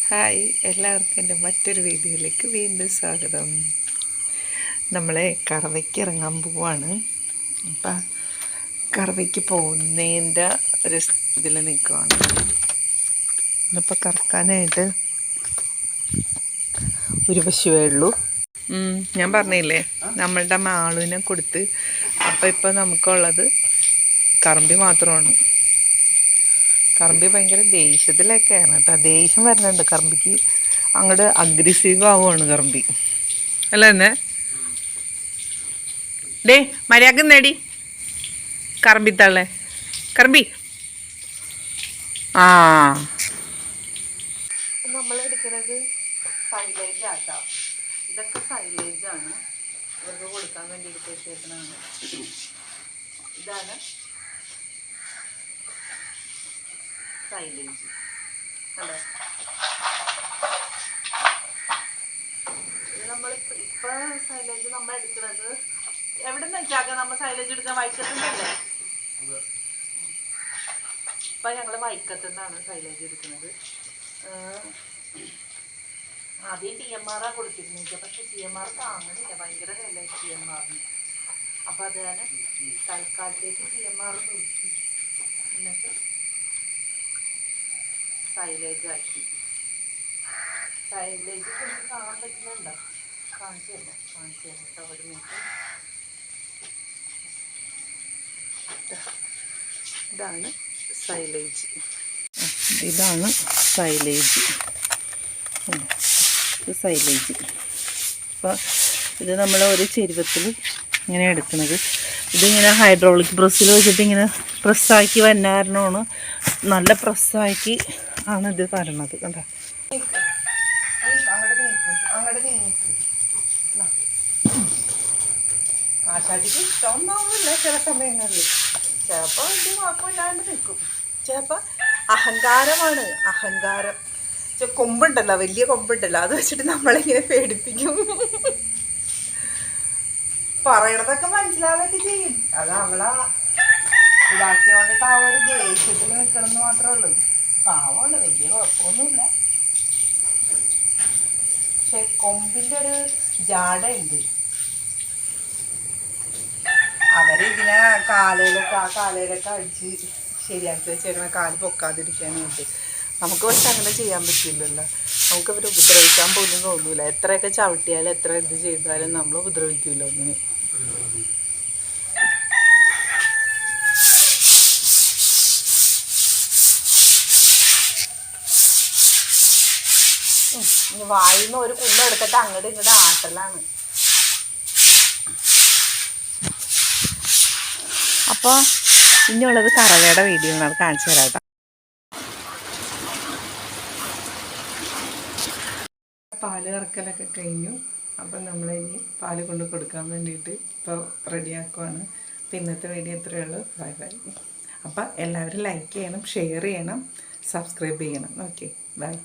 Hi, എല്ലാവർക്കും എൻ്റെ മറ്റൊരു വീഡിയോയിലേക്ക് വീണ്ടും സ്വാഗതം. നമ്മളെ കറവയ്ക്ക് ഇറങ്ങാൻ പോവാണ്. അപ്പം കറവയ്ക്ക് പോകുന്നതിൻ്റെ ഒരു ഇതിൽ നിൽക്കുവാണ്. ഇന്നിപ്പോൾ കറക്കാനായിട്ട് ഒരു പശുവേ ഉള്ളൂ. ഞാൻ പറഞ്ഞില്ലേ, നമ്മളുടെ മാളുവിനെ കൊടുത്ത്. അപ്പം ഇപ്പം നമുക്കുള്ളത് കറമ്പി മാത്രമാണ്. കറമ്പി ഭയങ്കര ദേഷ്യത്തിലൊക്കെയാണ് കേട്ടോ. ദേഷ്യം വരുന്നുണ്ട് കറമ്പിക്ക്. അങ്ങോട്ട് അഗ്രസീവ് ആവുകയാണ് കറമ്പി. അല്ല തന്നെ ഡേ മര്യാദ നേടി കറമ്പി തള്ളേ കറമ്പി. നമ്മളെടുക്കുന്നത് സൈലേജ് ആട്ടോ. ഇതൊക്കെ സൈലേജാണ്. ഇവർക്ക് കൊടുക്കാൻ വേണ്ടി എടുത്ത് വെച്ചേക്കുന്നതാണ്. ഇതാണ് സൈലേജ്. അല്ലേ, ഇത് നമ്മൾ ഇപ്പം സൈലേജ് നമ്മൾ എടുക്കുന്നത് എവിടെ നിന്ന് വെച്ചാൽ നമ്മൾ സൈലേജ് എടുക്കാൻ വൈക്കത്തുനിന്നല്ലേ. ഇപ്പം ഞങ്ങൾ വൈക്കത്തുനിന്നാണ് സൈലേജ് എടുക്കുന്നത്. ആദ്യം TMR കൊടുത്തിരുന്നത്, പക്ഷെ TMR താങ്ങുന്നില്ല, ഭയങ്കര വില TMRന്. അപ്പം അത് കാരണം തൽക്കാലത്തേക്ക് TMR നിർത്തി. എന്നിട്ട് സൈലേജ് ആക്കി. സൈലേജ് നമുക്ക് കാണാൻ പറ്റുന്നുണ്ടോ? കാണിച്ചു തരാം കേട്ടോ. ഒരു മിനിറ്റ്. ഇതാണ് സൈലേജ്. ഇതാണ് സൈലേജ്. ഇത് സൈലേജ്. അപ്പോൾ ഇത് നമ്മൾ ഒരു ചെരുവത്തിൽ ഇങ്ങനെ എടുക്കുന്നത്. ഇതിങ്ങനെ ഹൈഡ്രോളിക് പ്രസ്സിൽ വെച്ചിട്ട് ഇങ്ങനെ പ്രസ്സാക്കി വരുന്ന കാരണമാണ്. നല്ല പ്രസ്സാക്കി ആണ് ഇത് തരണത്. കണ്ടോ, ആശാട്ടിക്ക് ഇഷ്ടമൊന്നാവില്ല ചില സമയങ്ങളിൽ. ചിലപ്പോൾ ഇത് കുഴപ്പമില്ലാണ്ട് നിൽക്കും, ചിലപ്പോൾ അഹങ്കാരമാണ്. അഹങ്കാരം കൊമ്പുണ്ടല്ലോ, വലിയ കൊമ്പുണ്ടല്ലോ, അത് വെച്ചിട്ട് നമ്മളിങ്ങനെ പേടിപ്പിക്കും. പറയണതൊക്കെ മനസ്സിലാവുകയൊക്കെ ചെയ്യും. അത് അവളെ ഇതാക്കിയോണ്ടിട്ട് ആ ഒരു ദേഷ്യത്തിൽ നിൽക്കണമെന്ന് മാത്രമേ ഉള്ളൂ. പാവമാണ്, വലിയ കുഴപ്പമൊന്നുമില്ല. പക്ഷെ കൊമ്പിൻ്റെ ഒരു ജാടയുണ്ട്. അവരിങ്ങനെ കാലയിലൊക്കെ അടിച്ച് ശരിയാക്കി വെച്ചേക്കണ, കാല് പൊക്കാതിരിക്കാനായിട്ട്. നമുക്ക് പക്ഷെ അങ്ങനെ ചെയ്യാൻ പറ്റില്ലല്ലോ. നമുക്ക് ഇവർ ഉപദ്രവിക്കാൻ പോലും തോന്നൂല. എത്രയൊക്കെ ചവിട്ടിയാലും എത്ര ഇത് ചെയ്താലും നമ്മൾ ഉപദ്രവിക്കില്ല ഒന്നിന്. വായിന്ന് ഒരു കുന്ന എടുത്തിട്ട് അങ്ങോട്ട് ഇങ്ങോട്ട് ആട്ടലാണ്. അപ്പോൾ ഇനിയുള്ളത് കറവയുടെ വീഡിയോ ആണ്, കാണിച്ചു തരാം കേട്ടോ. പാല് കറക്കലൊക്കെ കഴിഞ്ഞു. അപ്പം നമ്മളിനി പാല് കൊണ്ട് കൊടുക്കാൻ വേണ്ടിയിട്ട് ഇപ്പോൾ റെഡിയാക്കുവാണ്. അപ്പോൾ ഇന്നത്തെ വീഡിയോ ഇത്രയേ ഉള്ളൂ. Bye bye. അപ്പം എല്ലാവരും ലൈക്ക് ചെയ്യണം, ഷെയർ ചെയ്യണം, സബ്സ്ക്രൈബ് ചെയ്യണം. Okay, by.